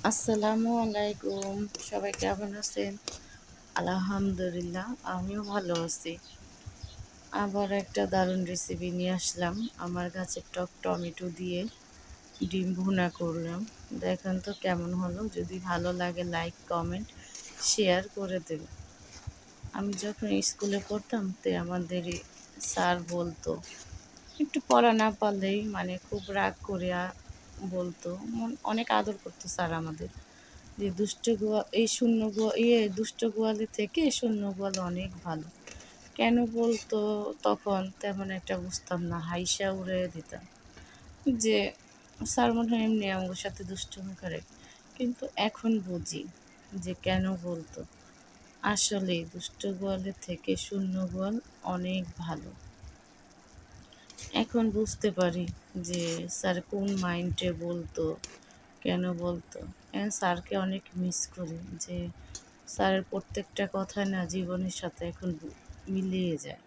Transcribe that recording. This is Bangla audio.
আসসালামু আলাইকুম। সবাই কেমন আছেন? আলহামদুলিল্লাহ, আমিও ভালো আছি। আবার একটা দারুণ রেসিপি নিয়ে আসলাম। আমার গাছের টক টমেটো দিয়ে ডিম ভুনা করলাম। দেখেন তো কেমন হলো। যদি ভালো লাগে লাইক, কমেন্ট, শেয়ার করে দেবেন। আমি যখন স্কুলে পড়তাম আমাদের স্যার বলতো, একটু পড়া না পারলেই মানে খুব রাগ করে বলতো, অনেক আদর করতো স্যার আমাদের। যে এই দুষ্ট গোয়ালে থেকে শূন্য গোয়াল অনেক ভালো। কেন বলতো তখন তেমন একটা বুঝতাম না, হাইসা উড়ে দিতাম যে স্যার মনে হয় এমনি আমার সাথে দুষ্টুমি করে। কিন্তু এখন বুঝি যে কেন বলতো। আসলে দুষ্ট গোয়ালের থেকে শূন্য গোয়াল অনেক ভালো। এখন বুঝতে পারি যে স্যার কোন মাইন্ডে বলতো, কেন বলতো। স্যারকে অনেক মিস করি যে স্যারের প্রত্যেকটা কথা না জীবনের সাথে এখন মিলিয়ে যায়।